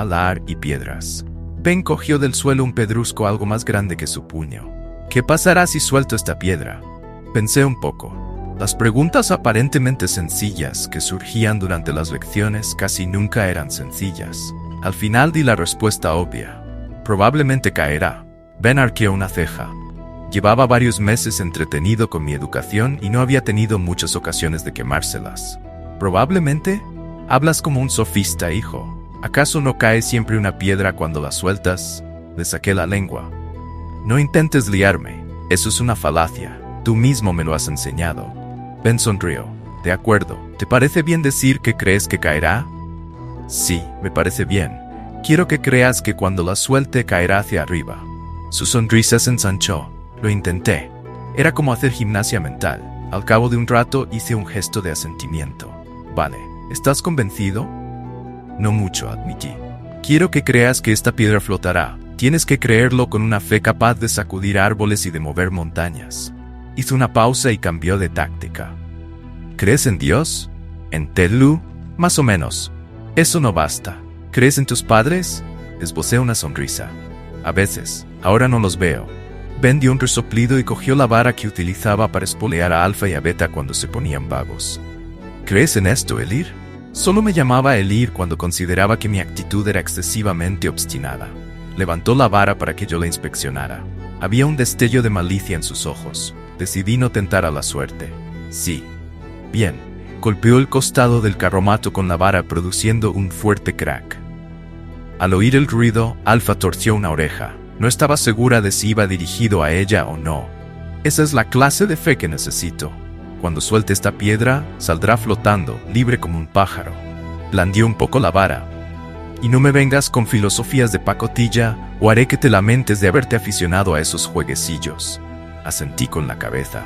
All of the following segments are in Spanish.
alar y piedras. Ben cogió del suelo un pedrusco algo más grande que su puño. ¿Qué pasará si suelto esta piedra? Pensé un poco. Las preguntas aparentemente sencillas que surgían durante las lecciones casi nunca eran sencillas. Al final di la respuesta obvia. Probablemente caerá. Ben arqueó una ceja. Llevaba varios meses entretenido con mi educación y no había tenido muchas ocasiones de quemárselas. ¿Probablemente? Hablas como un sofista, hijo. ¿Acaso no cae siempre una piedra cuando la sueltas? Le saqué la lengua. No intentes liarme. Eso es una falacia. Tú mismo me lo has enseñado. Ben sonrió. De acuerdo. ¿Te parece bien decir que crees que caerá? Sí, me parece bien. Quiero que creas que cuando la suelte caerá hacia arriba. Su sonrisa se ensanchó. Lo intenté. Era como hacer gimnasia mental. Al cabo de un rato hice un gesto de asentimiento. Vale, ¿estás convencido? No mucho, admití. Quiero que creas que esta piedra flotará. Tienes que creerlo con una fe capaz de sacudir árboles y de mover montañas. Hizo una pausa y cambió de táctica. ¿Crees en Dios? ¿En Telu? Más o menos. Eso no basta. ¿Crees en tus padres? Esbocé una sonrisa. A veces. Ahora no los veo. Ben dio un resoplido y cogió la vara que utilizaba para espolear a Alfa y a Beta cuando se ponían vagos. ¿Crees en esto, Elir? Solo me llamaba Elir cuando consideraba que mi actitud era excesivamente obstinada. Levantó la vara para que yo la inspeccionara. Había un destello de malicia en sus ojos. Decidí no tentar a la suerte. Sí. Bien. Golpeó el costado del carromato con la vara produciendo un fuerte crack. Al oír el ruido, Alfa torció una oreja. No estaba segura de si iba dirigido a ella o no. Esa es la clase de fe que necesito. Cuando suelte esta piedra, saldrá flotando, libre como un pájaro. Blandió un poco la vara. Y no me vengas con filosofías de pacotilla, o haré que te lamentes de haberte aficionado a esos jueguecillos. Asentí con la cabeza.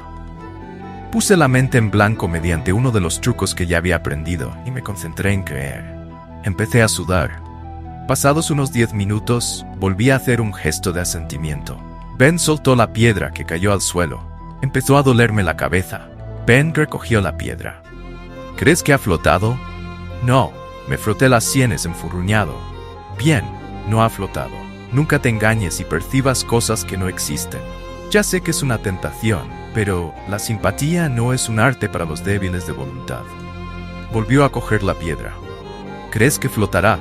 Puse la mente en blanco mediante uno de los trucos que ya había aprendido, y me concentré en creer. Empecé a sudar. Pasados unos 10 minutos, volví a hacer un gesto de asentimiento. Ben soltó la piedra que cayó al suelo. Empezó a dolerme la cabeza. Ben recogió la piedra. ¿Crees que ha flotado? No, me froté las sienes enfurruñado. Bien, no ha flotado. Nunca te engañes y percibas cosas que no existen. Ya sé que es una tentación, pero la simpatía no es un arte para los débiles de voluntad. Volvió a coger la piedra. ¿Crees que flotará?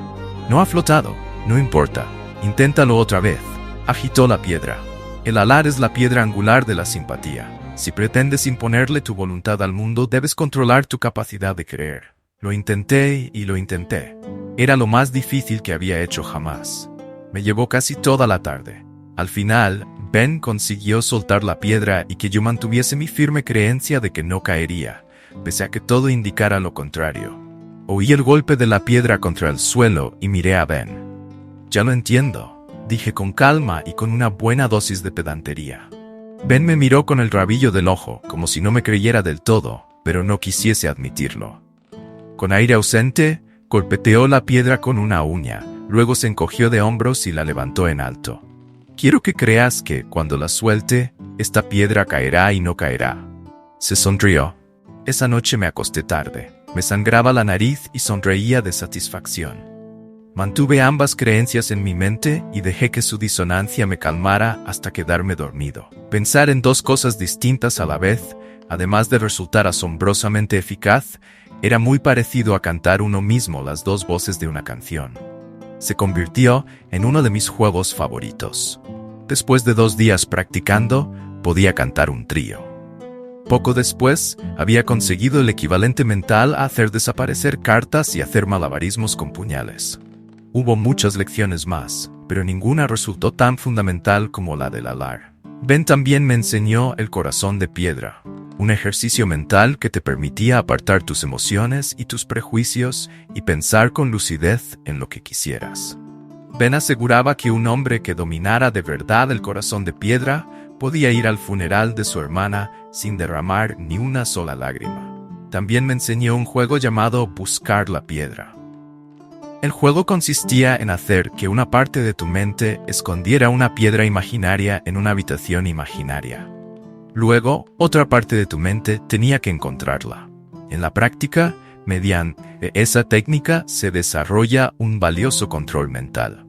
No ha flotado. No importa. Inténtalo otra vez. Agitó la piedra. El alar es la piedra angular de la simpatía. Si pretendes imponerle tu voluntad al mundo, debes controlar tu capacidad de creer. Lo intenté y lo intenté. Era lo más difícil que había hecho jamás. Me llevó casi toda la tarde. Al final, Ben consiguió soltar la piedra y que yo mantuviese mi firme creencia de que no caería, pese a que todo indicara lo contrario. Oí el golpe de la piedra contra el suelo y miré a Ben. Ya lo entiendo, dije con calma y con una buena dosis de pedantería. Ben me miró con el rabillo del ojo, como si no me creyera del todo, pero no quisiese admitirlo. Con aire ausente, golpeteó la piedra con una uña, luego se encogió de hombros y la levantó en alto. Quiero que creas que, cuando la suelte, esta piedra caerá y no caerá. Se sonrió. Esa noche me acosté tarde. Me sangraba la nariz y sonreía de satisfacción. Mantuve ambas creencias en mi mente y dejé que su disonancia me calmara hasta quedarme dormido. Pensar en dos cosas distintas a la vez, además de resultar asombrosamente eficaz, era muy parecido a cantar uno mismo las dos voces de una canción. Se convirtió en uno de mis juegos favoritos. Después de 2 días practicando, podía cantar un trío. Poco después, había conseguido el equivalente mental a hacer desaparecer cartas y hacer malabarismos con puñales. Hubo muchas lecciones más, pero ninguna resultó tan fundamental como la del alar. Ben también me enseñó el corazón de piedra, un ejercicio mental que te permitía apartar tus emociones y tus prejuicios y pensar con lucidez en lo que quisieras. Ben aseguraba que un hombre que dominara de verdad el corazón de piedra podía ir al funeral de su hermana sin derramar ni una sola lágrima. También me enseñó un juego llamado Buscar la Piedra. El juego consistía en hacer que una parte de tu mente escondiera una piedra imaginaria en una habitación imaginaria. Luego, otra parte de tu mente tenía que encontrarla. En la práctica, Mediante esa técnica se desarrolla un valioso control mental.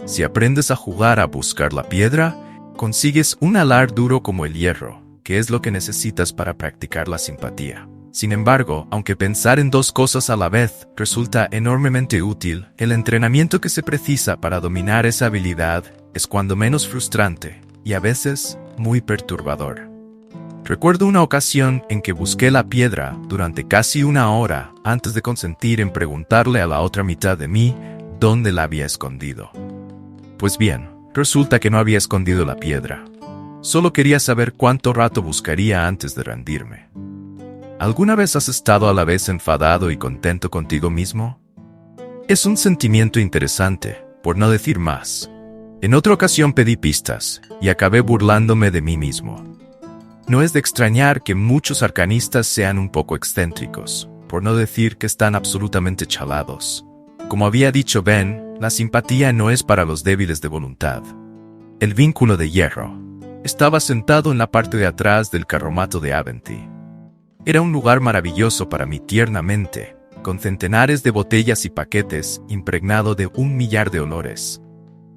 Si aprendes a jugar a buscar la piedra, consigues un alar duro como el hierro, que es lo que necesitas para practicar la simpatía. Sin embargo, aunque pensar en dos cosas a la vez resulta enormemente útil, el entrenamiento que se precisa para dominar esa habilidad es cuando menos frustrante y a veces muy perturbador. Recuerdo una ocasión en que busqué la piedra durante casi una hora antes de consentir en preguntarle a la otra mitad de mí dónde la había escondido. Pues bien, resulta que no había escondido la piedra. Solo quería saber cuánto rato buscaría antes de rendirme. ¿Alguna vez has estado a la vez enfadado y contento contigo mismo? Es un sentimiento interesante, por no decir más. En otra ocasión pedí pistas, y acabé burlándome de mí mismo. No es de extrañar que muchos arcanistas sean un poco excéntricos, por no decir que están absolutamente chalados. Como había dicho Ben, la simpatía no es para los débiles de voluntad. El vínculo de hierro. Estaba sentado en la parte de atrás del carromato de Aventy. Era un lugar maravilloso para mi tierna mente, con centenares de botellas y paquetes impregnado de 1.000.000 de olores.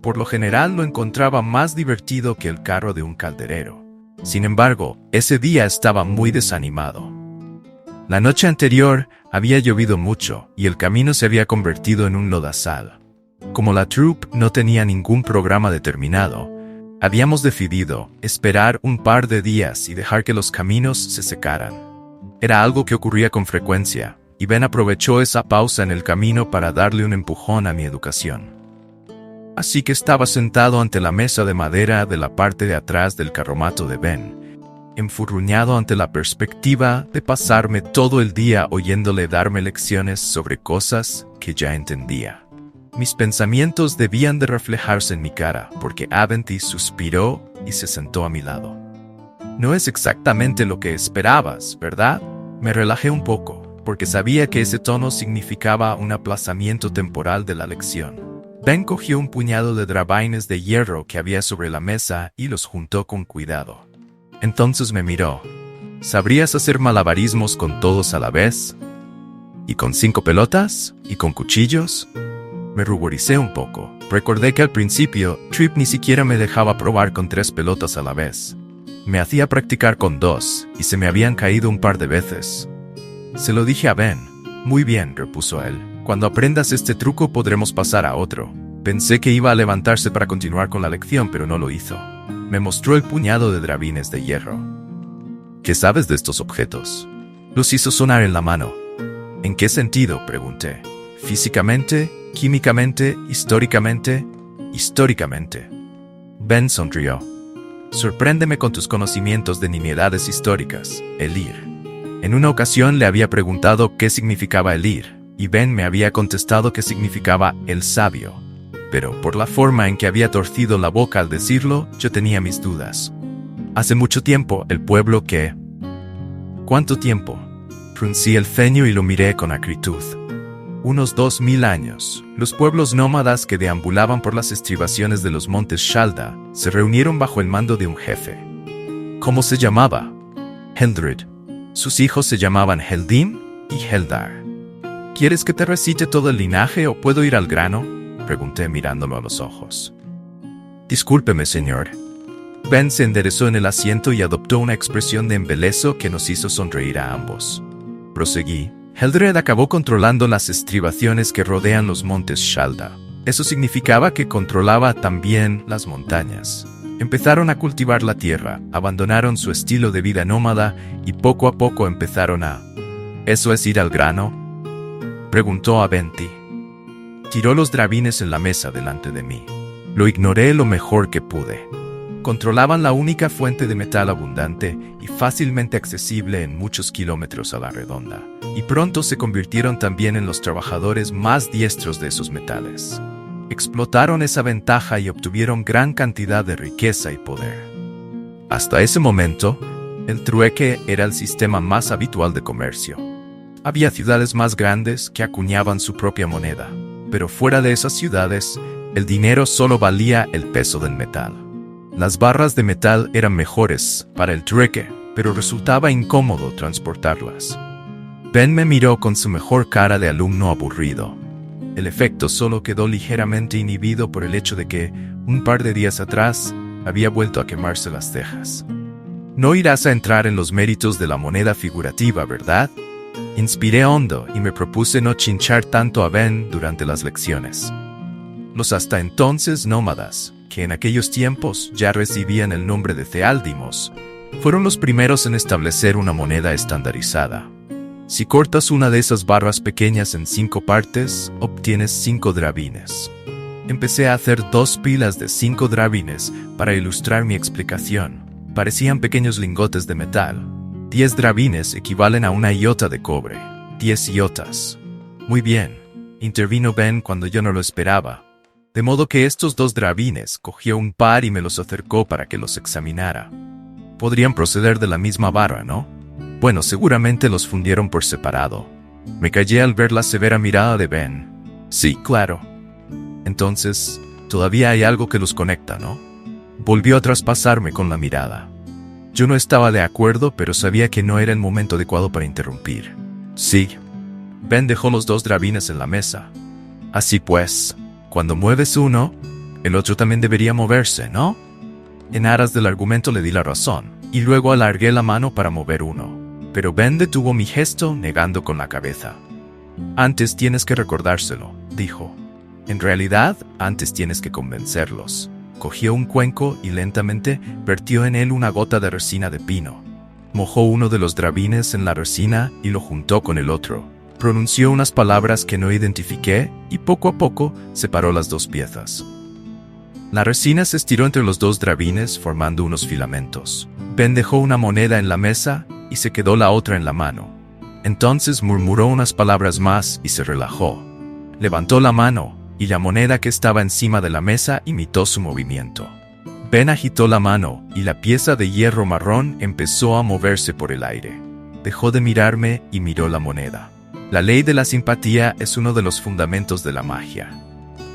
Por lo general lo encontraba más divertido que el carro de un calderero. Sin embargo, ese día estaba muy desanimado. La noche anterior había llovido mucho y el camino se había convertido en un lodazal. Como la troupe no tenía ningún programa determinado, habíamos decidido esperar un par de días y dejar que los caminos se secaran. Era algo que ocurría con frecuencia, y Ben aprovechó esa pausa en el camino para darle un empujón a mi educación. Así que estaba sentado ante la mesa de madera de la parte de atrás del carromato de Ben, enfurruñado ante la perspectiva de pasarme todo el día oyéndole darme lecciones sobre cosas que ya entendía. Mis pensamientos debían de reflejarse en mi cara, porque Aventy suspiró y se sentó a mi lado. No es exactamente lo que esperabas, ¿verdad? Me relajé un poco, porque sabía que ese tono significaba un aplazamiento temporal de la lección. Ben cogió un puñado de drabines de hierro que había sobre la mesa y los juntó con cuidado. Entonces me miró. ¿Sabrías hacer malabarismos con todos a la vez? ¿Y con 5 pelotas? ¿Y con cuchillos? Me ruboricé un poco. Recordé que al principio, Trip ni siquiera me dejaba probar con 3 pelotas a la vez. Me hacía practicar con 2, y se me habían caído un par de veces. Se lo dije a Ben. Muy bien, repuso él. Cuando aprendas este truco podremos pasar a otro. Pensé que iba a levantarse para continuar con la lección, pero no lo hizo. Me mostró el puñado de drabines de hierro. ¿Qué sabes de estos objetos? Los hizo sonar en la mano. ¿En qué sentido?, pregunté. ¿Físicamente? ¿Químicamente? ¿Históricamente? Históricamente. Ben sonrió. Sorpréndeme con tus conocimientos de nimiedades históricas, Elir. En una ocasión le había preguntado qué significaba Elir, y Ben me había contestado que significaba el sabio. Pero por la forma en que había torcido la boca al decirlo, yo tenía mis dudas. Hace mucho tiempo, el pueblo que... ¿Cuánto tiempo? Fruncí el ceño y lo miré con acritud. Unos 2000 años, los pueblos nómadas que deambulaban por las estribaciones de los montes Shalda se reunieron bajo el mando de un jefe. ¿Cómo se llamaba? Heldred. Sus hijos se llamaban Heldim y Heldar. ¿Quieres que te recite todo el linaje o puedo ir al grano?, pregunté mirándolo a los ojos. Discúlpeme, señor. Ben se enderezó en el asiento y adoptó una expresión de embeleso que nos hizo sonreír a ambos. Proseguí. Heldred acabó controlando las estribaciones que rodean los montes Shalda. Eso significaba que controlaba también las montañas. Empezaron a cultivar la tierra, abandonaron su estilo de vida nómada y poco a poco empezaron a... ¿Eso es ir al grano?, preguntó Aventy. Tiró los drabines en la mesa delante de mí. Lo ignoré lo mejor que pude. Controlaban la única fuente de metal abundante y fácilmente accesible en muchos kilómetros a la redonda, y pronto se convirtieron también en los trabajadores más diestros de esos metales. Explotaron esa ventaja y obtuvieron gran cantidad de riqueza y poder. Hasta ese momento, el trueque era el sistema más habitual de comercio. Había ciudades más grandes que acuñaban su propia moneda, pero fuera de esas ciudades, el dinero solo valía el peso del metal. Las barras de metal eran mejores para el trueque, pero resultaba incómodo transportarlas. Ben me miró con su mejor cara de alumno aburrido. El efecto solo quedó ligeramente inhibido por el hecho de que, un par de días atrás, había vuelto a quemarse las cejas. No irás a entrar en los méritos de la moneda figurativa, ¿verdad? Inspiré hondo y me propuse no chinchar tanto a Ben durante las lecciones. Los hasta entonces nómadas, que en aquellos tiempos ya recibían el nombre de Thealdimos, fueron los primeros en establecer una moneda estandarizada. Si cortas una de esas barras pequeñas en 5 partes, obtienes 5 drabines. Empecé a hacer 2 pilas de 5 drabines para ilustrar mi explicación. Parecían pequeños lingotes de metal. 10 drabines equivalen a una iota de cobre. 10 iotas. Muy bien, intervino Ben cuando yo no lo esperaba. De modo que estos 2 drabines cogió un par y me los acercó para que los examinara. Podrían proceder de la misma barra, ¿no? Bueno, seguramente los fundieron por separado. Me callé al ver la severa mirada de Ben. Sí, claro. Entonces, todavía hay algo que los conecta, ¿no? Volvió a traspasarme con la mirada. Yo no estaba de acuerdo, pero sabía que no era el momento adecuado para interrumpir. Sí. Ben dejó los 2 drabines en la mesa. Así pues, cuando mueves uno, el otro también debería moverse, ¿no? En aras del argumento le di la razón, y luego alargué la mano para mover uno. Pero Ben detuvo mi gesto negando con la cabeza. Antes tienes que recordárselo, dijo. En realidad, antes tienes que convencerlos. Cogió un cuenco y lentamente vertió en él una gota de resina de pino. Mojó uno de los drabines en la resina y lo juntó con el otro. Pronunció unas palabras que no identifiqué y poco a poco separó las 2 piezas. La resina se estiró entre los 2 drabines formando unos filamentos. Ben dejó una moneda en la mesa y se quedó la otra en la mano. Entonces murmuró unas palabras más y se relajó. Levantó la mano y la moneda que estaba encima de la mesa imitó su movimiento. Ben agitó la mano y la pieza de hierro marrón empezó a moverse por el aire. Dejó de mirarme y miró la moneda. La ley de la simpatía es uno de los fundamentos de la magia.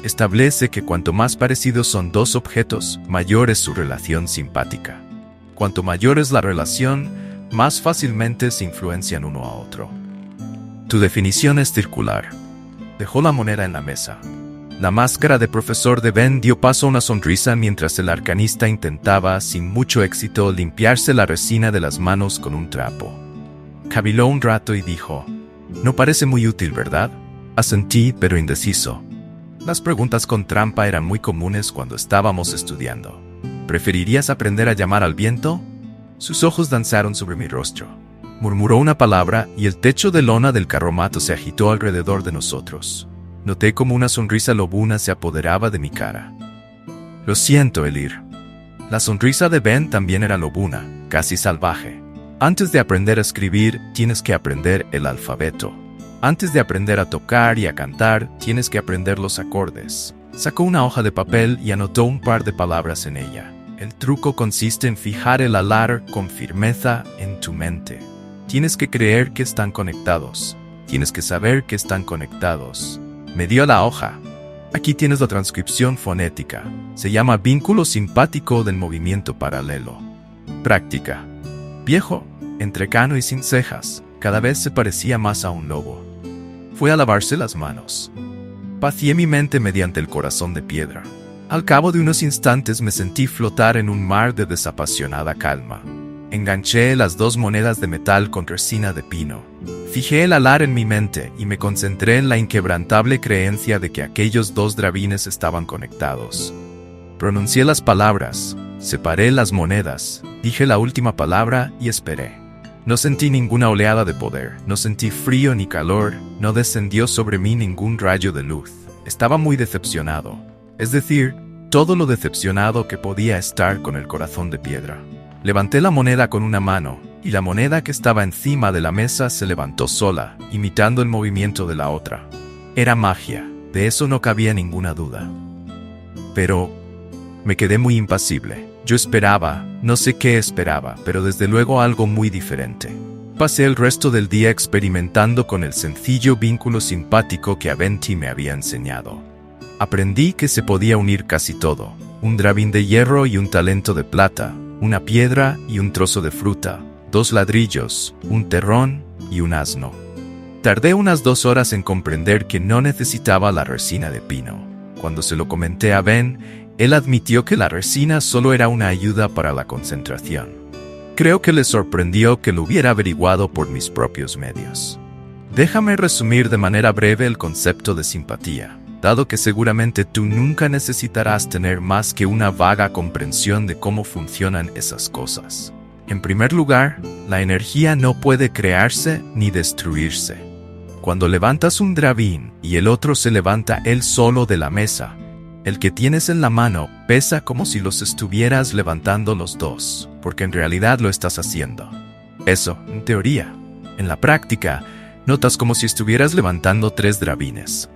Establece que cuanto más parecidos son 2 objetos, mayor es su relación simpática. Cuanto mayor es la relación, más fácilmente se influencian uno a otro. Tu definición es circular. Dejó la moneda en la mesa. La máscara de profesor de Ben dio paso a una sonrisa mientras el arcanista intentaba, sin mucho éxito, limpiarse la resina de las manos con un trapo. Caviló un rato y dijo, «No parece muy útil, ¿verdad?» Asentí, pero indeciso. Las preguntas con trampa eran muy comunes cuando estábamos estudiando. ¿Preferirías aprender a llamar al viento? Sus ojos danzaron sobre mi rostro. Murmuró una palabra y el techo de lona del carromato se agitó alrededor de nosotros. Noté como una sonrisa lobuna se apoderaba de mi cara. Lo siento, Elir. La sonrisa de Ben también era lobuna, casi salvaje. Antes de aprender a escribir, tienes que aprender el alfabeto. Antes de aprender a tocar y a cantar, tienes que aprender los acordes. Sacó una hoja de papel y anotó un par de palabras en ella. El truco consiste en fijar el alar con firmeza en tu mente. Tienes que creer que están conectados. Tienes que saber que están conectados. Me dio la hoja. Aquí tienes la transcripción fonética. Se llama vínculo simpático del movimiento paralelo. Práctica. Viejo, entrecano y sin cejas, cada vez se parecía más a un lobo. Fue a lavarse las manos. Pacié mi mente mediante el corazón de piedra. Al cabo de unos instantes me sentí flotar en un mar de desapasionada calma. Enganché las 2 monedas de metal con resina de pino. Fijé el alar en mi mente y me concentré en la inquebrantable creencia de que aquellos 2 drabines estaban conectados. Pronuncié las palabras, separé las monedas, dije la última palabra y esperé. No sentí ninguna oleada de poder, no sentí frío ni calor, no descendió sobre mí ningún rayo de luz. Estaba muy decepcionado. Es decir, todo lo decepcionado que podía estar con el corazón de piedra. Levanté la moneda con una mano, y la moneda que estaba encima de la mesa se levantó sola, imitando el movimiento de la otra. Era magia, de eso no cabía ninguna duda. Pero me quedé muy impasible. Yo esperaba, no sé qué esperaba, pero desde luego algo muy diferente. Pasé el resto del día experimentando con el sencillo vínculo simpático que Aventi me había enseñado. Aprendí que se podía unir casi todo, un drabín de hierro y un talento de plata, una piedra y un trozo de fruta, 2 ladrillos, un terrón y un asno. Tardé unas 2 horas en comprender que no necesitaba la resina de pino. Cuando se lo comenté a Ben, él admitió que la resina solo era una ayuda para la concentración. Creo que le sorprendió que lo hubiera averiguado por mis propios medios. Déjame resumir de manera breve el concepto de simpatía, dado que seguramente tú nunca necesitarás tener más que una vaga comprensión de cómo funcionan esas cosas. En primer lugar, la energía no puede crearse ni destruirse. Cuando levantas un drabín y el otro se levanta él solo de la mesa, el que tienes en la mano pesa como si los estuvieras levantando los dos, porque en realidad lo estás haciendo. Eso, en teoría. En la práctica, notas como si estuvieras levantando 3 drabines.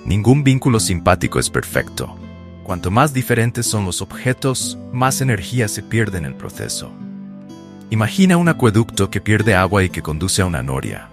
Ningún vínculo simpático es perfecto. Cuanto más diferentes son los objetos, más energía se pierde en el proceso. Imagina un acueducto que pierde agua y que conduce a una noria.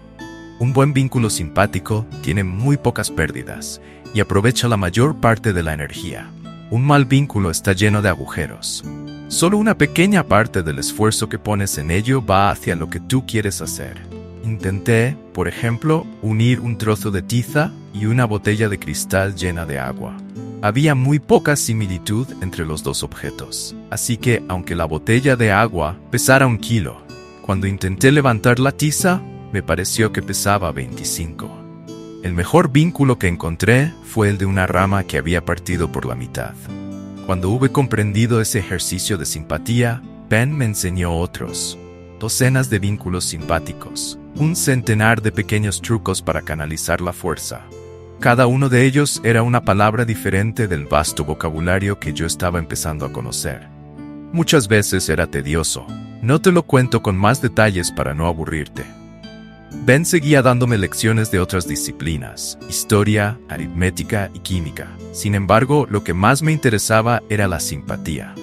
Un buen vínculo simpático tiene muy pocas pérdidas y aprovecha la mayor parte de la energía. Un mal vínculo está lleno de agujeros. Solo una pequeña parte del esfuerzo que pones en ello va hacia lo que tú quieres hacer. Intenté, por ejemplo, unir un trozo de tiza y una botella de cristal llena de agua. Había muy poca similitud entre los dos objetos, así que, aunque la botella de agua pesara 1 kilo, cuando intenté levantar la tiza, me pareció que pesaba 25. El mejor vínculo que encontré fue el de una rama que había partido por la mitad. Cuando hube comprendido ese ejercicio de simpatía, Ben me enseñó otros. Docenas de vínculos simpáticos, un centenar de pequeños trucos para canalizar la fuerza. Cada uno de ellos era una palabra diferente del vasto vocabulario que yo estaba empezando a conocer. Muchas veces era tedioso. No te lo cuento con más detalles para no aburrirte. Ben seguía dándome lecciones de otras disciplinas, historia, aritmética y química. Sin embargo, lo que más me interesaba era la simpatía.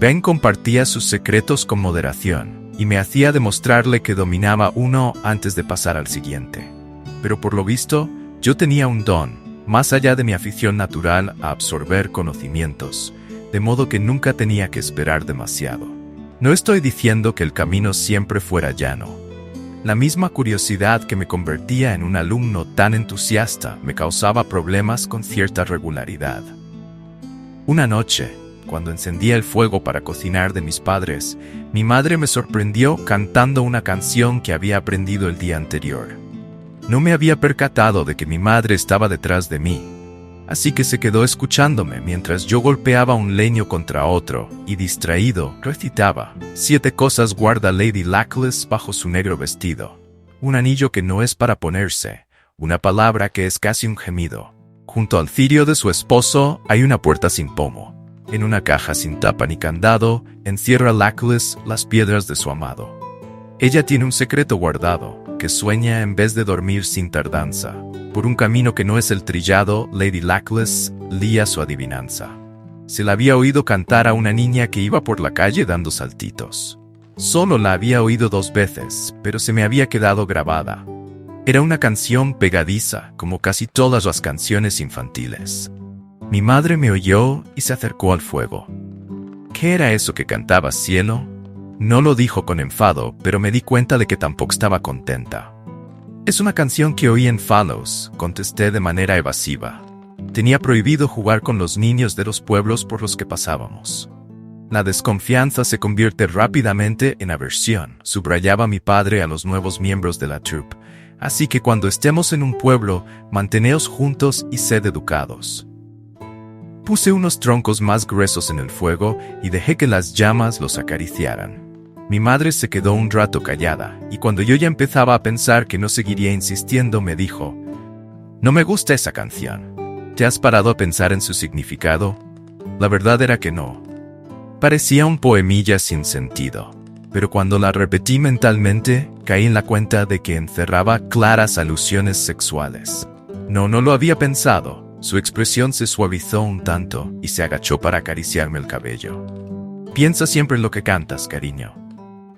Ben compartía sus secretos con moderación y me hacía demostrarle que dominaba uno antes de pasar al siguiente. Pero por lo visto, yo tenía un don, más allá de mi afición natural a absorber conocimientos, de modo que nunca tenía que esperar demasiado. No estoy diciendo que el camino siempre fuera llano. La misma curiosidad que me convertía en un alumno tan entusiasta me causaba problemas con cierta regularidad. Una noche, cuando encendía el fuego para cocinar de mis padres, mi madre me sorprendió cantando una canción que había aprendido el día anterior. No me había percatado de que mi madre estaba detrás de mí, así que se quedó escuchándome mientras yo golpeaba un leño contra otro y, distraído, recitaba: 7 cosas guarda Lady Lackless bajo su negro vestido. Un anillo que no es para ponerse, una palabra que es casi un gemido. Junto al cirio de su esposo hay una puerta sin pomo. En una caja sin tapa ni candado, encierra Lackless las piedras de su amado. Ella tiene un secreto guardado, que sueña en vez de dormir sin tardanza. Por un camino que no es el trillado, Lady Lackless lía su adivinanza. Se la había oído cantar a una niña que iba por la calle dando saltitos. Solo la había oído 2 veces, pero se me había quedado grabada. Era una canción pegadiza, como casi todas las canciones infantiles. Mi madre me oyó y se acercó al fuego. ¿Qué era eso que cantaba, cielo? No lo dijo con enfado, pero me di cuenta de que tampoco estaba contenta. Es una canción que oí en Fallows, contesté de manera evasiva. Tenía prohibido jugar con los niños de los pueblos por los que pasábamos. La desconfianza se convierte rápidamente en aversión, subrayaba mi padre a los nuevos miembros de la troupe. Así que cuando estemos en un pueblo, manteneos juntos y sed educados. Puse unos troncos más gruesos en el fuego y dejé que las llamas los acariciaran. Mi madre se quedó un rato callada, y cuando yo ya empezaba a pensar que no seguiría insistiendo, me dijo: «No me gusta esa canción. ¿Te has parado a pensar en su significado?» La verdad era que no. Parecía un poemilla sin sentido, pero cuando la repetí mentalmente, caí en la cuenta de que encerraba claras alusiones sexuales. No lo había pensado. Su expresión se suavizó un tanto y se agachó para acariciarme el cabello. «Piensa siempre en lo que cantas, cariño».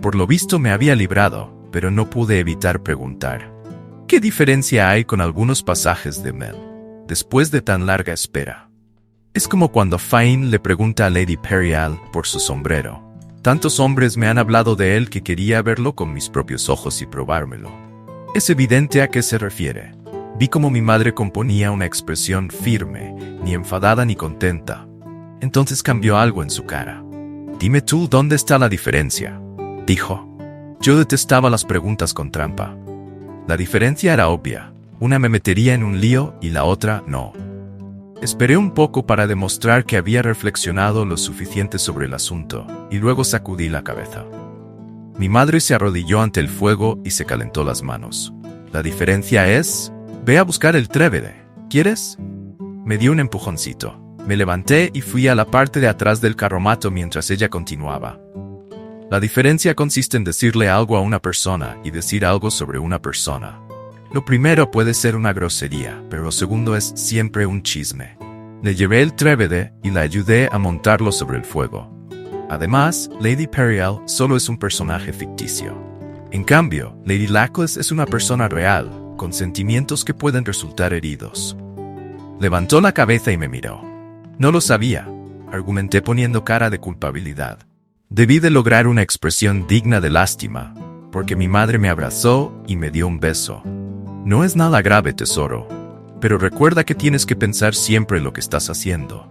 Por lo visto me había librado, pero no pude evitar preguntar: ¿qué diferencia hay con algunos pasajes de Mel, después de tan larga espera? Es como cuando Fine le pregunta a Lady Perial por su sombrero. Tantos hombres me han hablado de él que quería verlo con mis propios ojos y probármelo. Es evidente a qué se refiere. Vi como mi madre componía una expresión firme, ni enfadada ni contenta. Entonces cambió algo en su cara. «Dime tú dónde está la diferencia», dijo. Yo detestaba las preguntas con trampa. La diferencia era obvia. Una me metería en un lío y la otra no. Esperé un poco para demostrar que había reflexionado lo suficiente sobre el asunto, y luego sacudí la cabeza. Mi madre se arrodilló ante el fuego y se calentó las manos. «La diferencia es... ve a buscar el trébede. ¿Quieres?» Me dio un empujoncito. Me levanté y fui a la parte de atrás del carromato mientras ella continuaba. La diferencia consiste en decirle algo a una persona y decir algo sobre una persona. Lo primero puede ser una grosería, pero lo segundo es siempre un chisme. Le llevé el trébede y la ayudé a montarlo sobre el fuego. Además, Lady Periel solo es un personaje ficticio. En cambio, Lady Lackless es una persona real, con sentimientos que pueden resultar heridos. Levantó la cabeza y me miró. No lo sabía, argumenté poniendo cara de culpabilidad. Debí de lograr una expresión digna de lástima, porque mi madre me abrazó y me dio un beso. No es nada grave, tesoro, pero recuerda que tienes que pensar siempre lo que estás haciendo.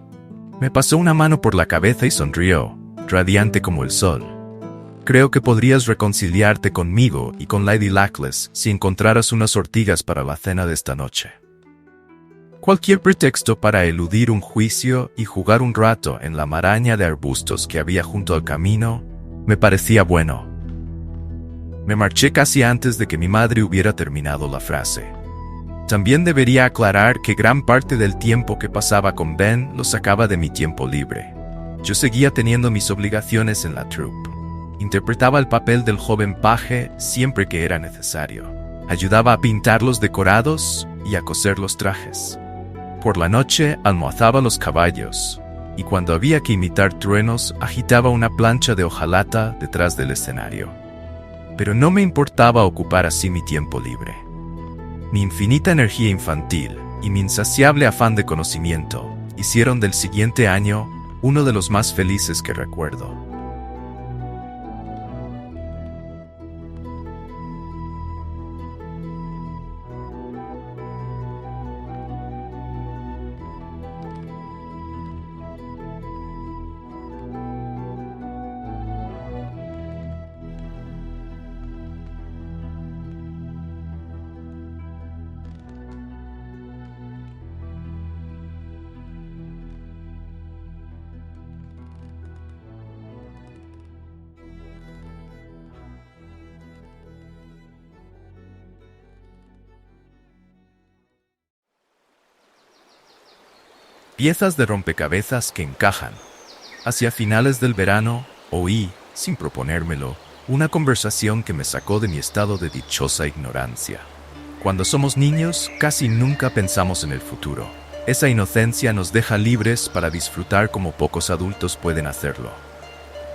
Me pasó una mano por la cabeza y sonrió, radiante como el sol. Creo que podrías reconciliarte conmigo y con Lady Lackless si encontraras unas ortigas para la cena de esta noche. Cualquier pretexto para eludir un juicio y jugar un rato en la maraña de arbustos que había junto al camino me parecía bueno. Me marché casi antes de que mi madre hubiera terminado la frase. También debería aclarar que gran parte del tiempo que pasaba con Ben lo sacaba de mi tiempo libre. Yo seguía teniendo mis obligaciones en la troupe. Interpretaba el papel del joven paje siempre que era necesario. Ayudaba a pintar los decorados y a coser los trajes. Por la noche almohazaba los caballos, y cuando había que imitar truenos, agitaba una plancha de hojalata detrás del escenario. Pero no me importaba ocupar así mi tiempo libre. Mi infinita energía infantil y mi insaciable afán de conocimiento hicieron del siguiente año uno de los más felices que recuerdo. Piezas de rompecabezas que encajan. Hacia finales del verano, oí, sin proponérmelo, una conversación que me sacó de mi estado de dichosa ignorancia. Cuando somos niños, casi nunca pensamos en el futuro. Esa inocencia nos deja libres para disfrutar como pocos adultos pueden hacerlo.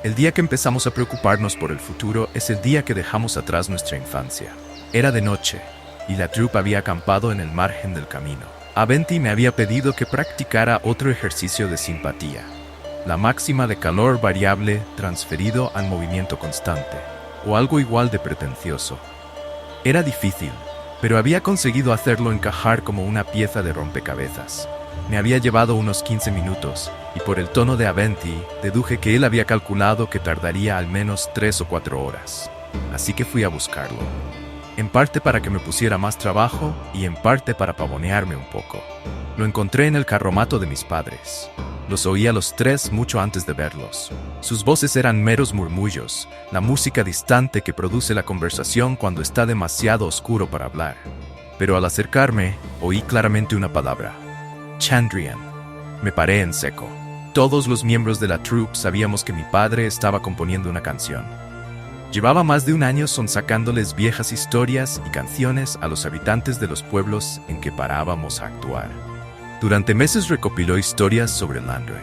El día que empezamos a preocuparnos por el futuro es el día que dejamos atrás nuestra infancia. Era de noche, y la troupe había acampado en el margen del camino. Aventy me había pedido que practicara otro ejercicio de simpatía, la máxima de calor variable transferido al movimiento constante, o algo igual de pretencioso. Era difícil, pero había conseguido hacerlo encajar como una pieza de rompecabezas. Me había llevado unos 15 minutos, y por el tono de Aventy, deduje que él había calculado que tardaría al menos 3 o 4 horas. Así que fui a buscarlo. En parte para que me pusiera más trabajo y en parte para pavonearme un poco. Lo encontré en el carromato de mis padres. Los oí a los tres mucho antes de verlos. Sus voces eran meros murmullos, la música distante que produce la conversación cuando está demasiado oscuro para hablar. Pero al acercarme, oí claramente una palabra: Chandrian. Me paré en seco. Todos los miembros de la troupe sabíamos que mi padre estaba componiendo una canción. Llevaba más de un año sonsacándoles viejas historias y canciones a los habitantes de los pueblos en que parábamos a actuar. Durante meses recopiló historias sobre Landre.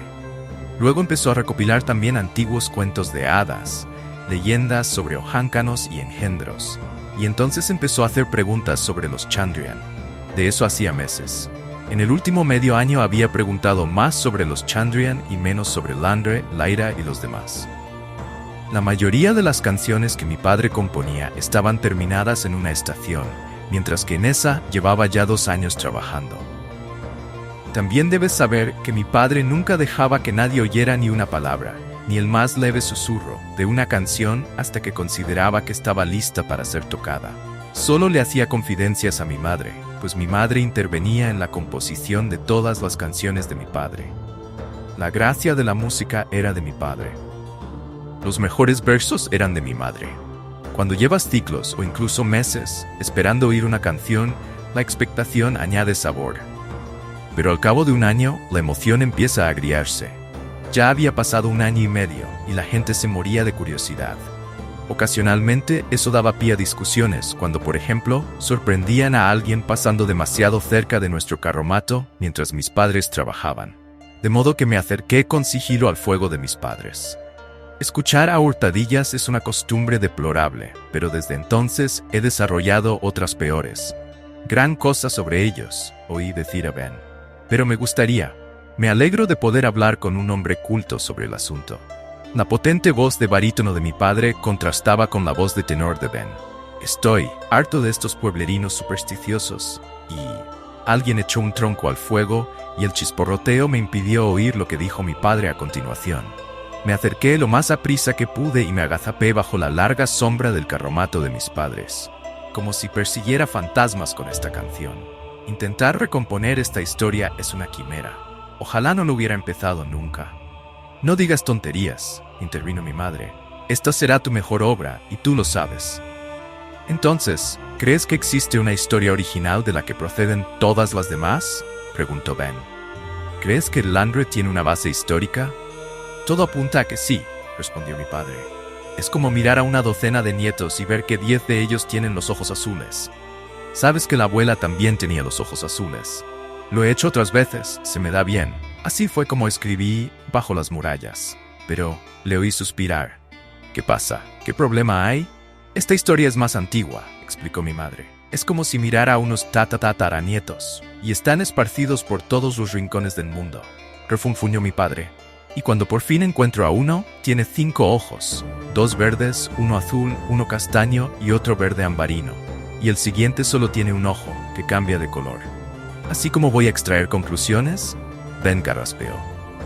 Luego empezó a recopilar también antiguos cuentos de hadas, leyendas sobre ojáncanos y engendros, y entonces empezó a hacer preguntas sobre los Chandrian. De eso hacía meses. En el último medio año había preguntado más sobre los Chandrian y menos sobre Landre, Lyra y los demás. La mayoría de las canciones que mi padre componía estaban terminadas en una estación, mientras que en esa llevaba ya 2 años trabajando. También debes saber que mi padre nunca dejaba que nadie oyera ni una palabra, ni el más leve susurro, de una canción hasta que consideraba que estaba lista para ser tocada. Solo le hacía confidencias a mi madre, pues mi madre intervenía en la composición de todas las canciones de mi padre. La gracia de la música era de mi padre. Los mejores versos eran de mi madre. Cuando llevas ciclos o incluso meses esperando oír una canción, la expectación añade sabor. Pero al cabo de 1 año, la emoción empieza a agriarse. Ya había pasado 1 año y medio y la gente se moría de curiosidad. Ocasionalmente, eso daba pie a discusiones cuando, por ejemplo, sorprendían a alguien pasando demasiado cerca de nuestro carromato mientras mis padres trabajaban. De modo que me acerqué con sigilo al fuego de mis padres. Escuchar a hurtadillas es una costumbre deplorable, pero desde entonces he desarrollado otras peores. Gran cosa sobre ellos, oí decir a Ben. Pero me alegro de poder hablar con un hombre culto sobre el asunto. La potente voz de barítono de mi padre contrastaba con la voz de tenor de Ben. Estoy harto de estos pueblerinos supersticiosos, y... Alguien echó un tronco al fuego, y el chisporroteo me impidió oír lo que dijo mi padre a continuación. Me acerqué lo más aprisa que pude y me agazapé bajo la larga sombra del carromato de mis padres, como si persiguiera fantasmas con esta canción. Intentar recomponer esta historia es una quimera. Ojalá no lo hubiera empezado nunca. No digas tonterías, intervino mi madre. Esta será tu mejor obra, y tú lo sabes. Entonces, ¿crees que existe una historia original de la que proceden todas las demás? Preguntó Ben. ¿Crees que el Landre tiene una base histórica? Todo apunta a que sí, respondió mi padre. Es como mirar a una docena de nietos y ver que 10 de ellos tienen los ojos azules. Sabes que la abuela también tenía los ojos azules. Lo he hecho otras veces, se me da bien. Así fue como escribí Bajo las murallas. Pero le oí suspirar. ¿Qué pasa? ¿Qué problema hay? Esta historia es más antigua, explicó mi madre. Es como si mirara a unos tataranietos, y están esparcidos por todos los rincones del mundo. Refunfuñó mi padre. Y cuando por fin encuentro a uno, tiene 5 ojos, 2 verdes, 1 azul, 1 castaño y otro verde ambarino. Y el siguiente solo tiene un ojo, que cambia de color. Así como voy a extraer conclusiones, Ben carraspeó.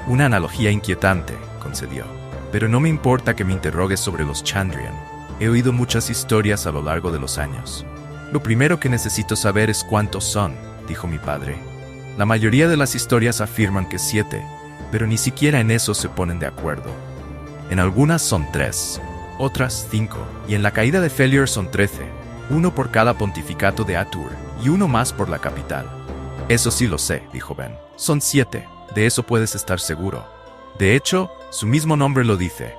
Una analogía inquietante, concedió. Pero no me importa que me interrogues sobre los Chandrian. He oído muchas historias a lo largo de los años. Lo primero que necesito saber es cuántos son, dijo mi padre. La mayoría de las historias afirman que 7, pero ni siquiera en eso se ponen de acuerdo. En algunas son 3, otras 5, y en la caída de Felior son 13, 1 por cada pontificato de Atur, y 1 más por la capital. Eso sí lo sé, dijo Ben. Son 7, de eso puedes estar seguro. De hecho, su mismo nombre lo dice.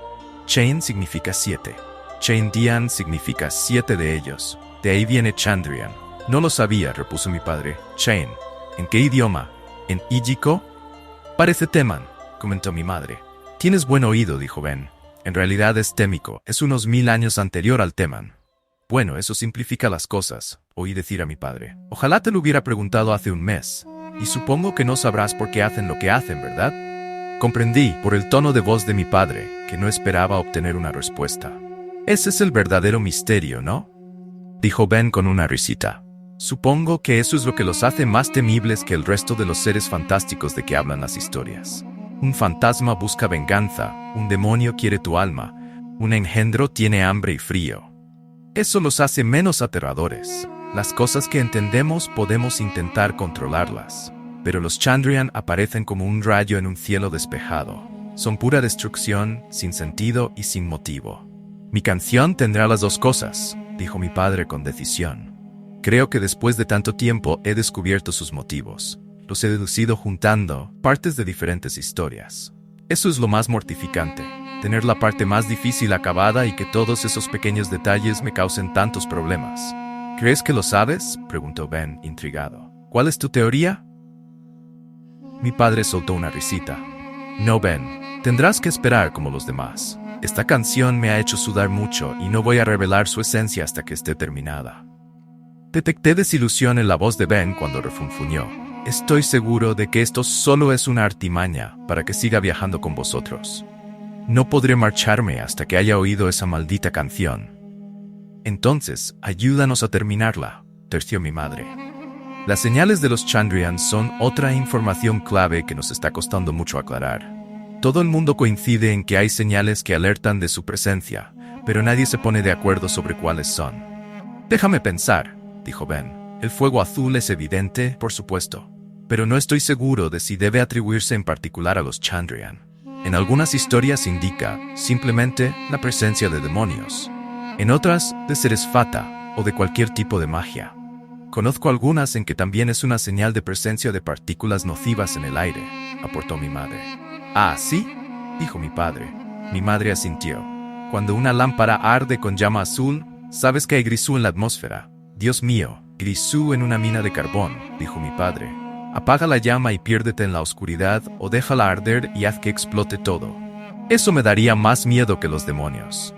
Chain significa 7. Chaindian significa 7 de ellos. De ahí viene Chandrian. No lo sabía, repuso mi padre. Chain. ¿En qué idioma? ¿En Ijiko? Parece Teman, comentó mi madre. Tienes buen oído, dijo Ben. En realidad es témico, es unos 1000 años anterior al Teman. Bueno, eso simplifica las cosas, oí decir a mi padre. Ojalá te lo hubiera preguntado hace un mes. Y supongo que no sabrás por qué hacen lo que hacen, ¿verdad? Comprendí, por el tono de voz de mi padre, que no esperaba obtener una respuesta. Ese es el verdadero misterio, ¿no? Dijo Ben con una risita. Supongo que eso es lo que los hace más temibles que el resto de los seres fantásticos de que hablan las historias. Un fantasma busca venganza, un demonio quiere tu alma, un engendro tiene hambre y frío. Eso los hace menos aterradores. Las cosas que entendemos podemos intentar controlarlas, pero los Chandrian aparecen como un rayo en un cielo despejado. Son pura destrucción, sin sentido y sin motivo. Mi canción tendrá las dos cosas, dijo mi padre con decisión. Creo que después de tanto tiempo he descubierto sus motivos. Los he deducido juntando partes de diferentes historias. Eso es lo más mortificante, tener la parte más difícil acabada y que todos esos pequeños detalles me causen tantos problemas. ¿Crees que lo sabes?, preguntó Ben, intrigado. ¿Cuál es tu teoría? Mi padre soltó una risita. No, Ben, tendrás que esperar como los demás. Esta canción me ha hecho sudar mucho y no voy a revelar su esencia hasta que esté terminada. Detecté desilusión en la voz de Ben cuando refunfuñó. Estoy seguro de que esto solo es una artimaña para que siga viajando con vosotros. No podré marcharme hasta que haya oído esa maldita canción. Entonces, ayúdanos a terminarla, terció mi madre. Las señales de los Chandrian son otra información clave que nos está costando mucho aclarar. Todo el mundo coincide en que hay señales que alertan de su presencia, pero nadie se pone de acuerdo sobre cuáles son. Déjame pensar, dijo Ben. El fuego azul es evidente, por supuesto, pero no estoy seguro de si debe atribuirse en particular a los Chandrian. En algunas historias indica, simplemente, la presencia de demonios. En otras, de seres fata, o de cualquier tipo de magia. Conozco algunas en que también es una señal de presencia de partículas nocivas en el aire, aportó mi madre. Ah, ¿sí?, dijo mi padre. Mi madre asintió. Cuando una lámpara arde con llama azul, sabes que hay grisú en la atmósfera. Dios mío, grisú en una mina de carbón, dijo mi padre. Apaga la llama y piérdete en la oscuridad o déjala arder y haz que explote todo. Eso me daría más miedo que los demonios.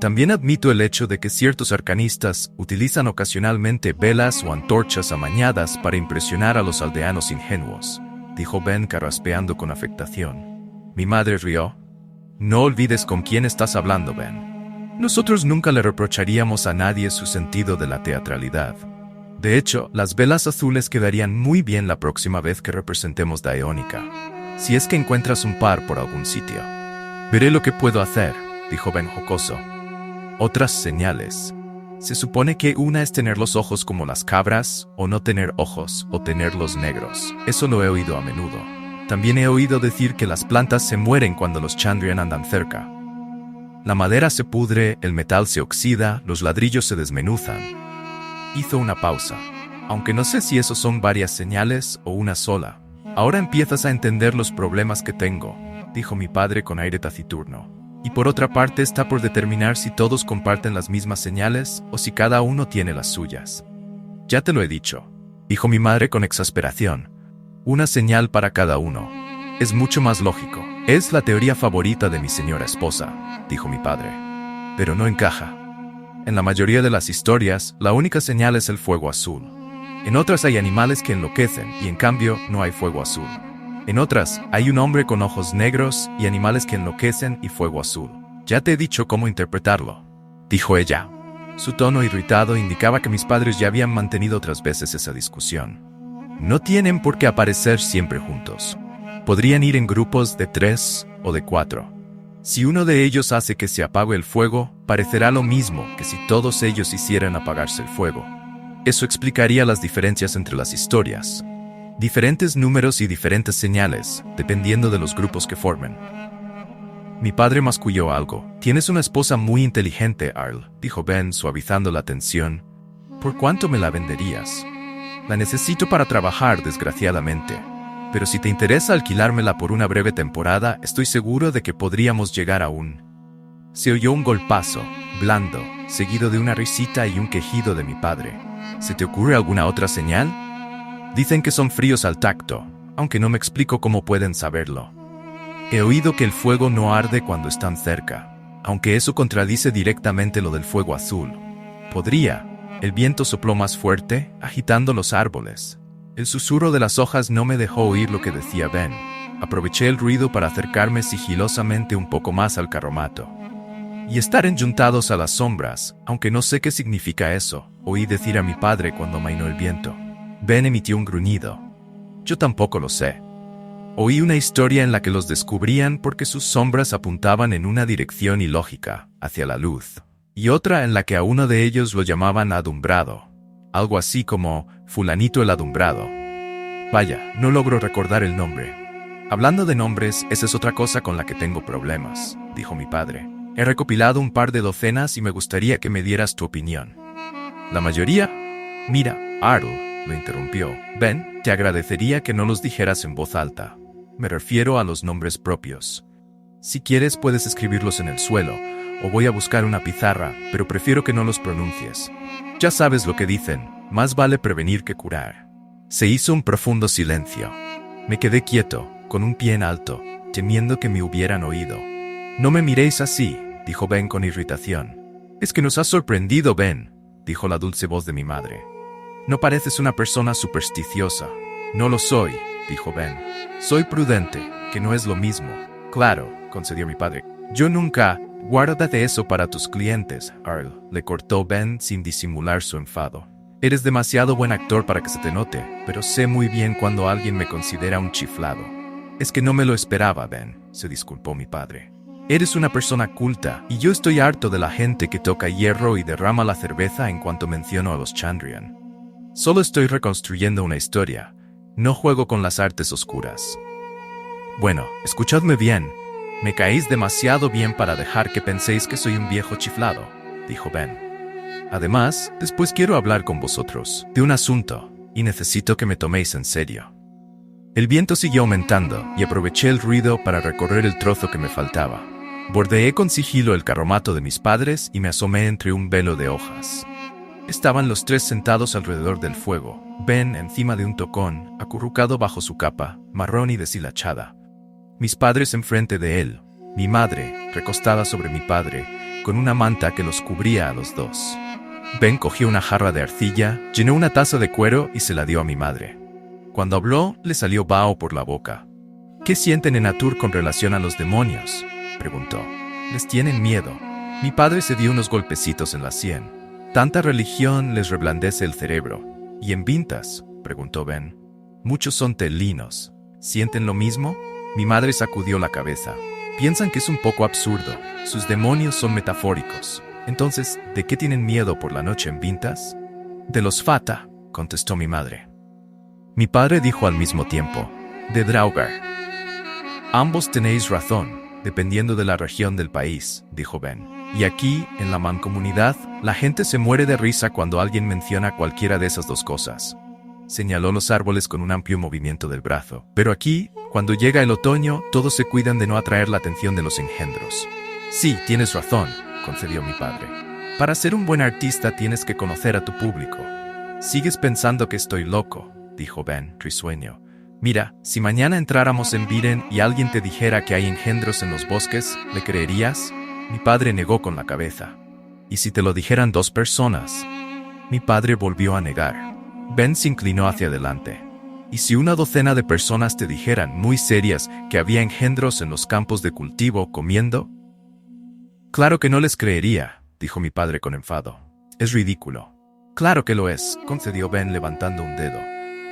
También admito el hecho de que ciertos arcanistas utilizan ocasionalmente velas o antorchas amañadas para impresionar a los aldeanos ingenuos, dijo Ben carraspeando con afectación. Mi madre rió. No olvides con quién estás hablando, Ben. Nosotros nunca le reprocharíamos a nadie su sentido de la teatralidad. De hecho, las velas azules quedarían muy bien la próxima vez que representemos Daeónica, si es que encuentras un par por algún sitio. Veré lo que puedo hacer, dijo Ben jocoso. Otras señales. Se supone que una es tener los ojos como las cabras, o no tener ojos, o tenerlos negros. Eso lo he oído a menudo. También he oído decir que las plantas se mueren cuando los Chandrian andan cerca. La madera se pudre, el metal se oxida, los ladrillos se desmenuzan. Hizo una pausa. Aunque no sé si esos son varias señales o una sola. Ahora empiezas a entender los problemas que tengo, dijo mi padre con aire taciturno. Y por otra parte está por determinar si todos comparten las mismas señales o si cada uno tiene las suyas. Ya te lo he dicho, dijo mi madre con exasperación. Una señal para cada uno. Es mucho más lógico. Es la teoría favorita de mi señora esposa, dijo mi padre. Pero no encaja. En la mayoría de las historias, la única señal es el fuego azul. En otras hay animales que enloquecen y en cambio no hay fuego azul. En otras, hay un hombre con ojos negros y animales que enloquecen y fuego azul. Ya te he dicho cómo interpretarlo, dijo ella. Su tono irritado indicaba que mis padres ya habían mantenido otras veces esa discusión. No tienen por qué aparecer siempre juntos. Podrían ir en grupos de 3 o de 4. Si uno de ellos hace que se apague el fuego, parecerá lo mismo que si todos ellos hicieran apagarse el fuego. Eso explicaría las diferencias entre las historias. Diferentes números y diferentes señales, dependiendo de los grupos que formen. Mi padre masculló algo. Tienes una esposa muy inteligente, Arl, dijo Ben, suavizando la tensión. ¿Por cuánto me la venderías? La necesito para trabajar, desgraciadamente. Pero si te interesa alquilármela por una breve temporada, estoy seguro de que podríamos llegar a un... Se oyó un golpazo, blando, seguido de una risita y un quejido de mi padre. ¿Se te ocurre alguna otra señal? Dicen que son fríos al tacto, aunque no me explico cómo pueden saberlo. He oído que el fuego no arde cuando están cerca, aunque eso contradice directamente lo del fuego azul. Podría. El viento sopló más fuerte, agitando los árboles. El susurro de las hojas no me dejó oír lo que decía Ben. Aproveché el ruido para acercarme sigilosamente un poco más al carromato. Y estar enyuntados a las sombras, aunque no sé qué significa eso, oí decir a mi padre cuando amainó el viento. Ben emitió un gruñido. Yo tampoco lo sé. Oí una historia en la que los descubrían porque sus sombras apuntaban en una dirección ilógica, hacia la luz, y otra en la que a uno de ellos lo llamaban adumbrado, algo así como fulanito el adumbrado. Vaya, no logro recordar el nombre. Hablando de nombres, esa es otra cosa con la que tengo problemas, dijo mi padre. He recopilado un par de docenas y me gustaría que me dieras tu opinión. ¿La mayoría? Mira, Arl, lo interrumpió. Ben, te agradecería que no los dijeras en voz alta. Me refiero a los nombres propios. Si quieres puedes escribirlos en el suelo, o voy a buscar una pizarra, pero prefiero que no los pronuncies. Ya sabes lo que dicen, más vale prevenir que curar. Se hizo un profundo silencio. Me quedé quieto, con un pie en alto, temiendo que me hubieran oído. No me miréis así, dijo Ben con irritación. Es que nos has sorprendido, Ben, dijo la dulce voz de mi madre. No pareces una persona supersticiosa. No lo soy, dijo Ben. Soy prudente, que no es lo mismo. Claro, concedió mi padre. Yo nunca... Guárdate eso para tus clientes, Arl, le cortó Ben sin disimular su enfado. Eres demasiado buen actor para que se te note, pero sé muy bien cuando alguien me considera un chiflado. Es que no me lo esperaba, Ben, se disculpó mi padre. Eres una persona culta, y yo estoy harto de la gente que toca hierro y derrama la cerveza en cuanto menciono a los Chandrian. Solo estoy reconstruyendo una historia. No juego con las artes oscuras. Bueno, escuchadme bien. Me caéis demasiado bien para dejar que penséis que soy un viejo chiflado, dijo Ben. Además, después quiero hablar con vosotros de un asunto, y necesito que me toméis en serio. El viento siguió aumentando, y aproveché el ruido para recorrer el trozo que me faltaba. Bordeé con sigilo el carromato de mis padres y me asomé entre un velo de hojas. Estaban los tres sentados alrededor del fuego, Ben encima de un tocón, acurrucado bajo su capa, marrón y deshilachada. Mis padres enfrente de él, mi madre, recostada sobre mi padre, con una manta que los cubría a los dos. Ben cogió una jarra de arcilla, llenó una taza de cuero y se la dio a mi madre. Cuando habló, le salió vaho por la boca. ¿Qué sienten en Atur con relación a los demonios?, preguntó. Les tienen miedo. Mi padre se dio unos golpecitos en la sien. Tanta religión les reblandece el cerebro. ¿Y en Vintas?, preguntó Ben. Muchos son telinos. ¿Sienten lo mismo? Mi madre sacudió la cabeza. Piensan que es un poco absurdo. Sus demonios son metafóricos. Entonces, ¿de qué tienen miedo por la noche en Vintas? De los Fata, contestó mi madre. Mi padre dijo al mismo tiempo, de Draugr. Ambos tenéis razón, dependiendo de la región del país, dijo Ben. Y aquí, en la mancomunidad, la gente se muere de risa cuando alguien menciona cualquiera de esas dos cosas. Señaló los árboles con un amplio movimiento del brazo. Pero aquí, cuando llega el otoño, todos se cuidan de no atraer la atención de los engendros. Sí, tienes razón, concedió mi padre. Para ser un buen artista tienes que conocer a tu público. Sigues pensando que estoy loco, dijo Ben, risueño. Mira, si mañana entráramos en Viren y alguien te dijera que hay engendros en los bosques, ¿le creerías? Mi padre negó con la cabeza. ¿Y si te lo dijeran dos personas? Mi padre volvió a negar. Ben se inclinó hacia adelante. ¿Y si una docena de personas te dijeran, muy serias, que había engendros en los campos de cultivo comiendo? Claro que no les creería, dijo mi padre con enfado. Es ridículo. Claro que lo es, concedió Ben levantando un dedo.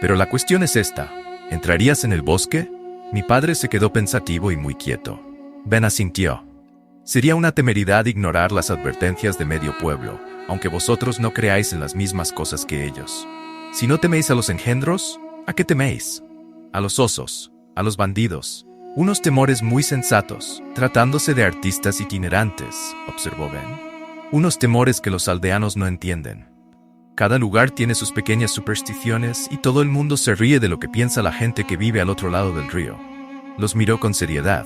Pero la cuestión es esta. ¿Entrarías en el bosque? Mi padre se quedó pensativo y muy quieto. Ben asintió. Sería una temeridad ignorar las advertencias de medio pueblo, aunque vosotros no creáis en las mismas cosas que ellos. Si no teméis a los engendros, ¿a qué teméis? A los osos, a los bandidos. Unos temores muy sensatos, tratándose de artistas itinerantes, observó Ben. Unos temores que los aldeanos no entienden. Cada lugar tiene sus pequeñas supersticiones y todo el mundo se ríe de lo que piensa la gente que vive al otro lado del río. Los miró con seriedad.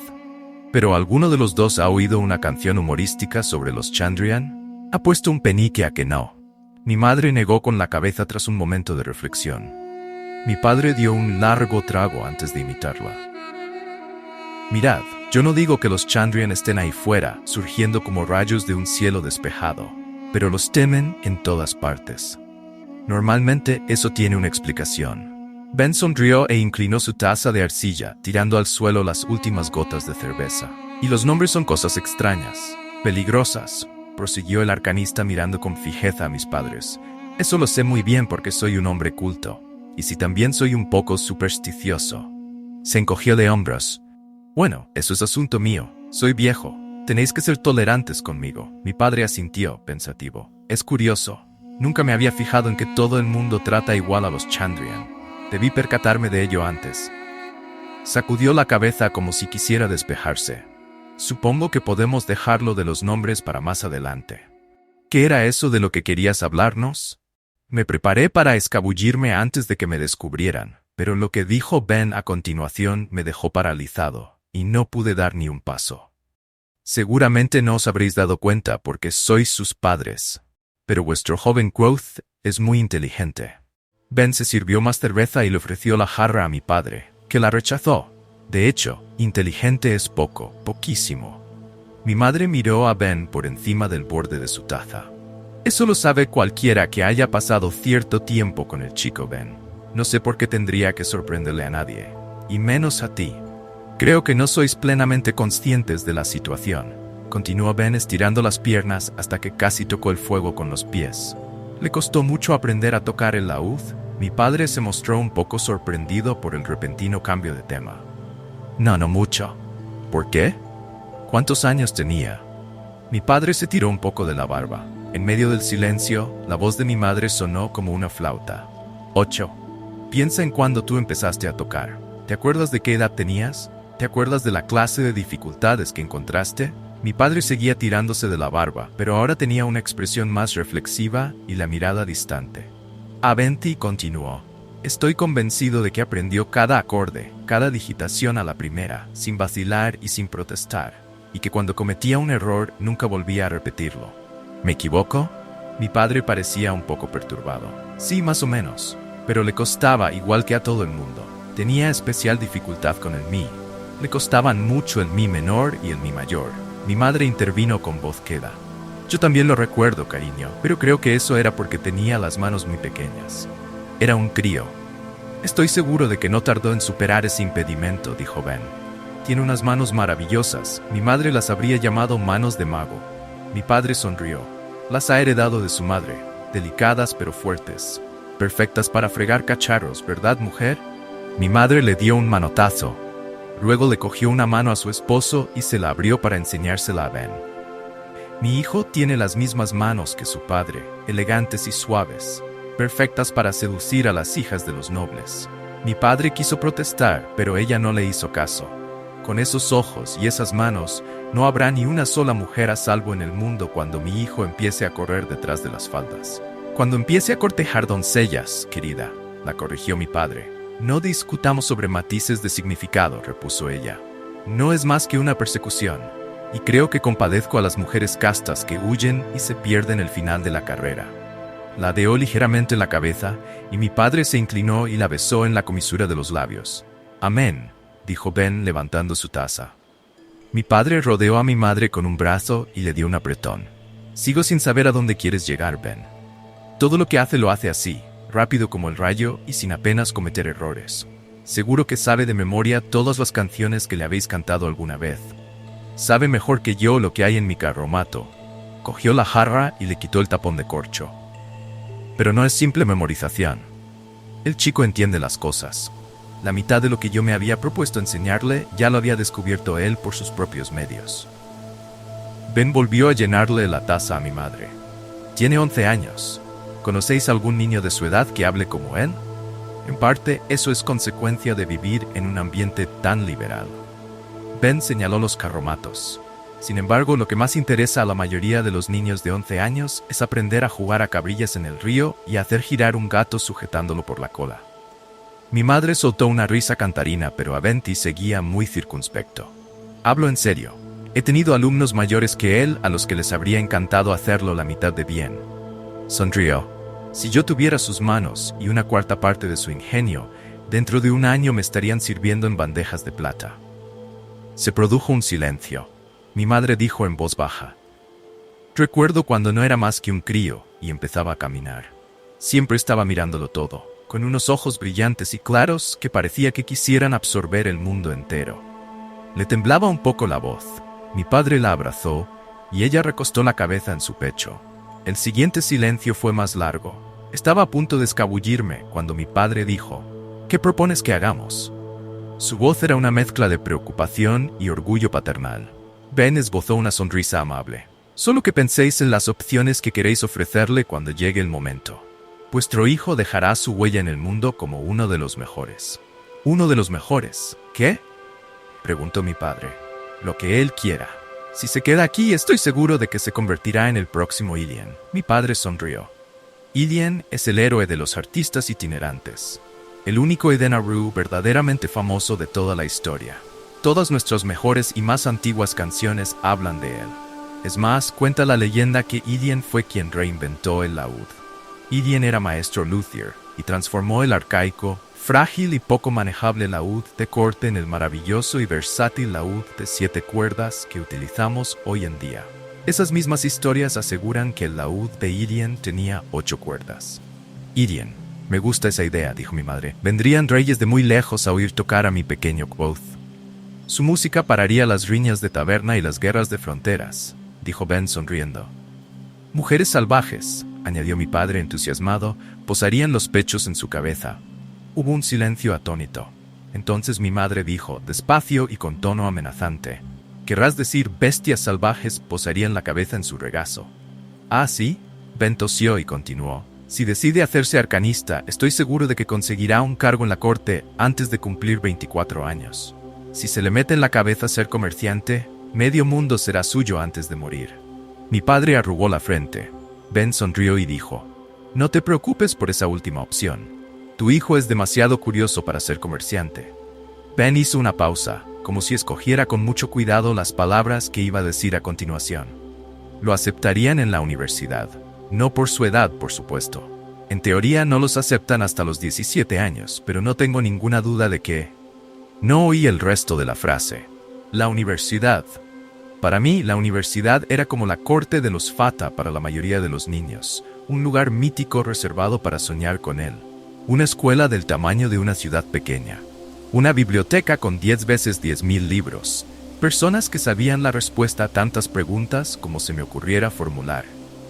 ¿Pero alguno de los dos ha oído una canción humorística sobre los Chandrian? Ha puesto un penique a que no. Mi madre negó con la cabeza tras un momento de reflexión. Mi padre dio un largo trago antes de imitarla. Mirad, yo no digo que los Chandrian estén ahí fuera, surgiendo como rayos de un cielo despejado, pero los temen en todas partes. Normalmente eso tiene una explicación. Ben sonrió e inclinó su taza de arcilla, tirando al suelo las últimas gotas de cerveza. Y los nombres son cosas extrañas, peligrosas, prosiguió el arcanista mirando con fijeza a mis padres. Eso lo sé muy bien porque soy un hombre culto, y si también soy un poco supersticioso. Se encogió de hombros. Bueno, eso es asunto mío, soy viejo. Tenéis que ser tolerantes conmigo. Mi padre asintió, pensativo. Es curioso. Nunca me había fijado en que todo el mundo trata igual a los Chandrian. Debí percatarme de ello antes. Sacudió la cabeza como si quisiera despejarse. Supongo que podemos dejarlo de los nombres para más adelante. ¿Qué era eso de lo que querías hablarnos? Me preparé para escabullirme antes de que me descubrieran, pero lo que dijo Ben a continuación me dejó paralizado, y no pude dar ni un paso. Seguramente no os habréis dado cuenta porque sois sus padres, pero vuestro joven Quoth es muy inteligente. Ben se sirvió más cerveza y le ofreció la jarra a mi padre, que la rechazó. De hecho, inteligente es poco, poquísimo. Mi madre miró a Ben por encima del borde de su taza. Eso lo sabe cualquiera que haya pasado cierto tiempo con el chico Ben. No sé por qué tendría que sorprenderle a nadie, y menos a ti. Creo que no sois plenamente conscientes de la situación. Continuó Ben estirando las piernas hasta que casi tocó el fuego con los pies. Le costó mucho aprender a tocar el laúd. Mi padre se mostró un poco sorprendido por el repentino cambio de tema. No mucho. ¿Por qué? ¿Cuántos años tenía? Mi padre se tiró un poco de la barba. En medio del silencio, la voz de mi madre sonó como una flauta. 8. Piensa en cuando tú empezaste a tocar. ¿Te acuerdas de qué edad tenías? ¿Te acuerdas de la clase de dificultades que encontraste? Mi padre seguía tirándose de la barba, pero ahora tenía una expresión más reflexiva y la mirada distante. Aventi continuó. Estoy convencido de que aprendió cada acorde, cada digitación a la primera, sin vacilar y sin protestar, y que cuando cometía un error nunca volvía a repetirlo. ¿Me equivoco? Mi padre parecía un poco perturbado. Sí, más o menos, pero le costaba igual que a todo el mundo. Tenía especial dificultad con el mi. Le costaban mucho el mi menor y el mi mayor. Mi madre intervino con voz queda. Yo también lo recuerdo, cariño, pero creo que eso era porque tenía las manos muy pequeñas. Era un crío. Estoy seguro de que no tardó en superar ese impedimento, dijo Ben. Tiene unas manos maravillosas. Mi madre las habría llamado manos de mago. Mi padre sonrió. Las ha heredado de su madre, delicadas pero fuertes. Perfectas para fregar cacharros, ¿verdad, mujer? Mi madre le dio un manotazo. Luego le cogió una mano a su esposo y se la abrió para enseñársela a Ben. Mi hijo tiene las mismas manos que su padre, elegantes y suaves, perfectas para seducir a las hijas de los nobles. Mi padre quiso protestar, pero ella no le hizo caso. Con esos ojos y esas manos, no habrá ni una sola mujer a salvo en el mundo cuando mi hijo empiece a correr detrás de las faldas. Cuando empiece a cortejar doncellas, querida, la corrigió mi padre. No discutamos sobre matices de significado, repuso ella. No es más que una persecución, y creo que compadezco a las mujeres castas que huyen y se pierden el final de la carrera. Ladeó ligeramente la cabeza, y mi padre se inclinó y la besó en la comisura de los labios. Amén, dijo Ben levantando su taza. Mi padre rodeó a mi madre con un brazo y le dio un apretón. Sigo sin saber a dónde quieres llegar, Ben. Todo lo que hace lo hace así, rápido como el rayo y sin apenas cometer errores. Seguro que sabe de memoria todas las canciones que le habéis cantado alguna vez. Sabe mejor que yo lo que hay en mi carromato. Cogió la jarra y le quitó el tapón de corcho. Pero no es simple memorización. El chico entiende las cosas. La mitad de lo que yo me había propuesto enseñarle ya lo había descubierto él por sus propios medios. Ben volvió a llenarle la taza a mi madre. Tiene 11 años. ¿Conocéis algún niño de su edad que hable como él? En parte, eso es consecuencia de vivir en un ambiente tan liberal. Ben señaló los carromatos. Sin embargo, lo que más interesa a la mayoría de los niños de 11 años es aprender a jugar a cabrillas en el río y a hacer girar un gato sujetándolo por la cola. Mi madre soltó una risa cantarina, pero Aventi seguía muy circunspecto. Hablo en serio. He tenido alumnos mayores que él a los que les habría encantado hacerlo la mitad de bien. Sonrió. Si yo tuviera sus manos y una cuarta parte de su ingenio, dentro de un año me estarían sirviendo en bandejas de plata. Se produjo un silencio. Mi madre dijo en voz baja. Recuerdo cuando no era más que un crío y empezaba a caminar. Siempre estaba mirándolo todo, con unos ojos brillantes y claros que parecía que quisieran absorber el mundo entero. Le temblaba un poco la voz. Mi padre la abrazó y ella recostó la cabeza en su pecho. El siguiente silencio fue más largo. Estaba a punto de escabullirme cuando mi padre dijo, ¿qué propones que hagamos? Su voz era una mezcla de preocupación y orgullo paternal. Ben esbozó una sonrisa amable. Solo que penséis en las opciones que queréis ofrecerle cuando llegue el momento. Vuestro hijo dejará su huella en el mundo como uno de los mejores. ¿Uno de los mejores? ¿Qué? Preguntó mi padre. Lo que él quiera. Si se queda aquí, estoy seguro de que se convertirá en el próximo Ilian. Mi padre sonrió. Ilian es el héroe de los artistas itinerantes. El único Edenaru verdaderamente famoso de toda la historia. Todas nuestras mejores y más antiguas canciones hablan de él. Es más, cuenta la leyenda que Ilian fue quien reinventó el laúd. Ilian era maestro luthier y transformó el arcaico, frágil y poco manejable laúd de corte en el maravilloso y versátil laúd de 7 cuerdas que utilizamos hoy en día. Esas mismas historias aseguran que el laúd de Ilian tenía 8 cuerdas. Ilian, me gusta esa idea, dijo mi madre. Vendrían reyes de muy lejos a oír tocar a mi pequeño Quoth. Su música pararía las riñas de taberna y las guerras de fronteras, dijo Ben sonriendo. Mujeres salvajes, añadió mi padre entusiasmado, posarían los pechos en su cabeza. Hubo un silencio atónito. Entonces mi madre dijo, despacio y con tono amenazante: «¿Querrás decir bestias salvajes posarían la cabeza en su regazo?» «Ah, ¿sí?» Ben tosió y continuó: «Si decide hacerse arcanista, estoy seguro de que conseguirá un cargo en la corte antes de cumplir 24 años. Si se le mete en la cabeza ser comerciante, medio mundo será suyo antes de morir». Mi padre arrugó la frente. Ben sonrió y dijo: «No te preocupes por esa última opción. Tu hijo es demasiado curioso para ser comerciante». Ben hizo una pausa, como si escogiera con mucho cuidado las palabras que iba a decir a continuación. «Lo aceptarían en la universidad. No por su edad, por supuesto. En teoría no los aceptan hasta los 17 años, pero no tengo ninguna duda de que...». No oí el resto de la frase. La universidad. Para mí, la universidad era como la corte de los Fata para la mayoría de los niños, un lugar mítico reservado para soñar con él. Una escuela del tamaño de una ciudad pequeña. Una biblioteca con 10 veces 10.000 libros. Personas que sabían la respuesta a tantas preguntas como se me ocurriera formular.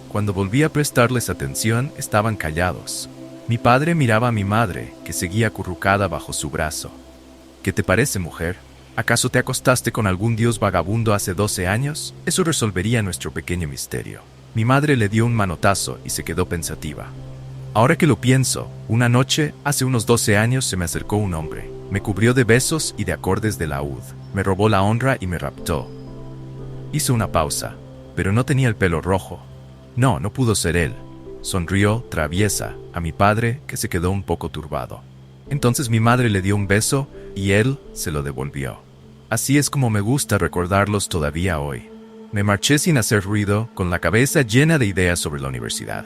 Cuando volví a prestarles atención, estaban callados. Mi padre miraba a mi madre, que seguía acurrucada bajo su brazo. «¿Qué te parece, mujer? ¿Acaso te acostaste con algún dios vagabundo hace 12 años? Eso resolvería nuestro pequeño misterio». Mi madre le dio un manotazo y se quedó pensativa. «Ahora que lo pienso, una noche, hace unos 12 años, se me acercó un hombre. Me cubrió de besos y de acordes de laúd. Me robó la honra y me raptó». Hizo una pausa, pero no tenía el pelo rojo. No pudo ser él. Sonrió, traviesa, a mi padre, que se quedó un poco turbado. Entonces mi madre le dio un beso y él se lo devolvió. Así es como me gusta recordarlos todavía hoy. Me marché sin hacer ruido, con la cabeza llena de ideas sobre la universidad.